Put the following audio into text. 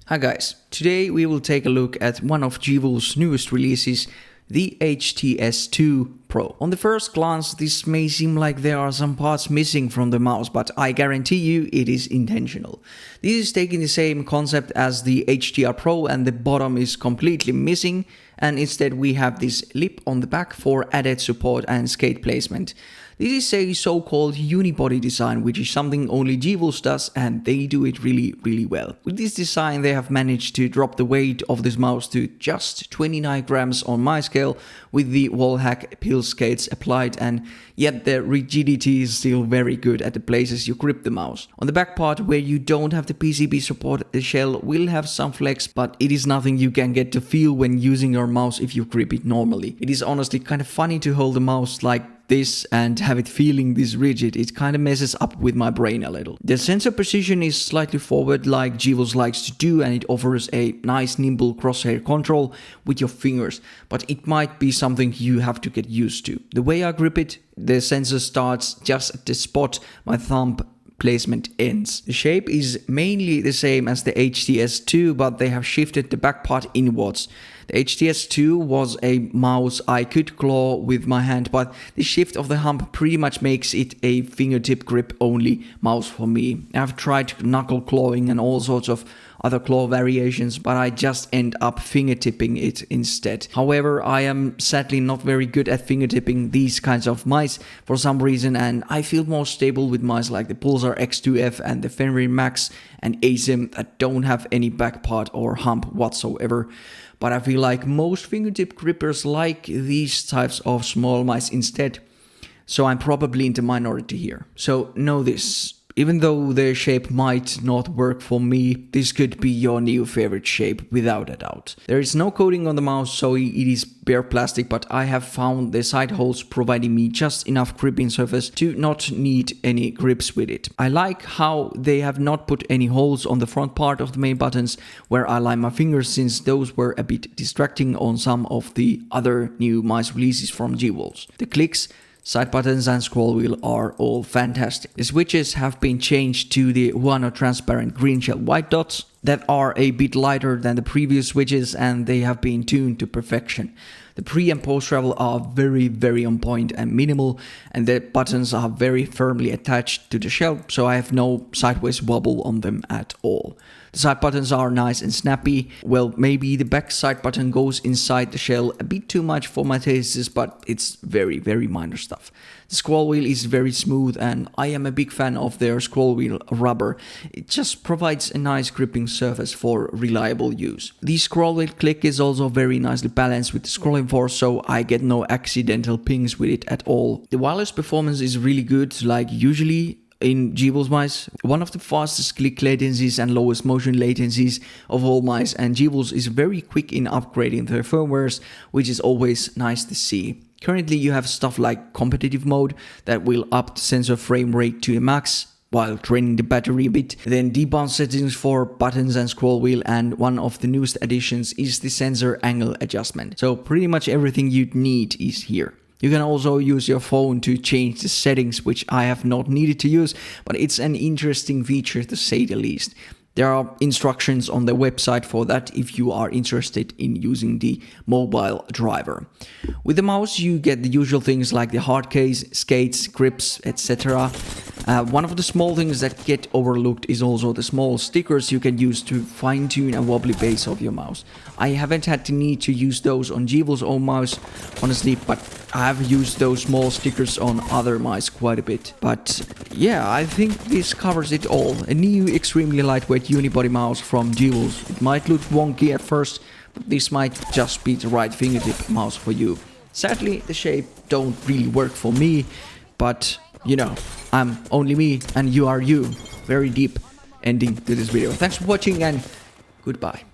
Hi guys, today we will take a look at one of JERRORR's newest releases, the HTS2 Pro. On the first glance, this may seem like there are some parts missing from the mouse, but I guarantee you it is intentional. This is taking the same concept as the HDR Pro and the bottom is completely missing, and instead we have this lip on the back for added support and skate placement. This is a so-called unibody design, which is something only JERRORR does, and they do it really well. With this design they have managed to drop the weight of this mouse to just 29 grams on my scale with the wallhack pill skates applied, and yet the rigidity is still very good at the places you grip the mouse. On the back part where you don't have the PCB support, the shell will have some flex, but it is nothing you can get to feel when using your mouse if you grip it normally. It is honestly kind of funny to hold the mouse like this and have it feeling this rigid. It kind of messes up with my brain a little. The sensor position is slightly forward like JERRORR likes to do, and it offers a nice nimble crosshair control with your fingers, but it might be something you have to get used to. The way I grip it, the sensor starts just at the spot my thumb placement ends. The shape is mainly the same as the HTS2, but they have shifted the back part inwards. The HTS2 was a mouse I could claw with my hand, but the shift of the hump pretty much makes it a fingertip grip only mouse for me. I've tried knuckle clawing and all sorts of other claw variations, but I just end up fingertipping it instead. However, I am sadly not very good at fingertipping these kinds of mice for some reason, and I feel more stable with mice like the Pulsar X2F and the Fenrir Max and ASIM that don't have any back part or hump whatsoever. But I feel like most fingertip grippers like these types of small mice instead, so I'm probably in the minority here. So know this. Even though their shape might not work for me, this could be your new favorite shape without a doubt. There is no coating on the mouse, so it is bare plastic, but I have found the side holes providing me just enough gripping surface to not need any grips with it. I like how they have not put any holes on the front part of the main buttons where I line my fingers, since those were a bit distracting on some of the other new mice releases from JERRORR. The clicks, side buttons and scroll wheel are all fantastic. The switches have been changed to the Huano transparent green shell white dots that are a bit lighter than the previous switches, and they have been tuned to perfection. The pre and post travel are very on point and minimal, and the buttons are very firmly attached to the shell, so I have no sideways wobble on them at all. The side buttons are nice and snappy. Well, maybe the back side button goes inside the shell a bit too much for my tastes, but it's very minor stuff. The scroll wheel is very smooth, and I am a big fan of their scroll wheel rubber. It just provides a nice gripping surface for reliable use. The scroll wheel click is also very nicely balanced with the scrolling force, so I get no accidental pings with it at all. The wireless performance is really good, like usually in JERRORR mice, one of the fastest click latencies and lowest motion latencies of all mice, and JERRORR is very quick in upgrading their firmwares, which is always nice to see. Currently you have stuff like competitive mode that will up the sensor frame rate to a max while draining the battery a bit, then debounce settings for buttons and scroll wheel, and one of the newest additions is the sensor angle adjustment. So pretty much everything you'd need is here. You can also use your phone to change the settings, which I have not needed to use, but it's an interesting feature to say the least. There are instructions on the website for that if you are interested in using the mobile driver. With the mouse you get the usual things like the hard case, skates, grips, etc. One of the small things that get overlooked is also the small stickers you can use to fine-tune a wobbly base of your mouse. I haven't had the need to use those on JERRORR's own mouse, honestly, but I have used those small stickers on other mice quite a bit. But yeah, I think this covers it all. A new extremely lightweight unibody mouse from JERRORR. It might look wonky at first, but this might just be the right fingertip mouse for you. Sadly, the shape don't really work for me, but you know, I'm only me and you are you. Very deep ending to this video. Thanks for watching and goodbye.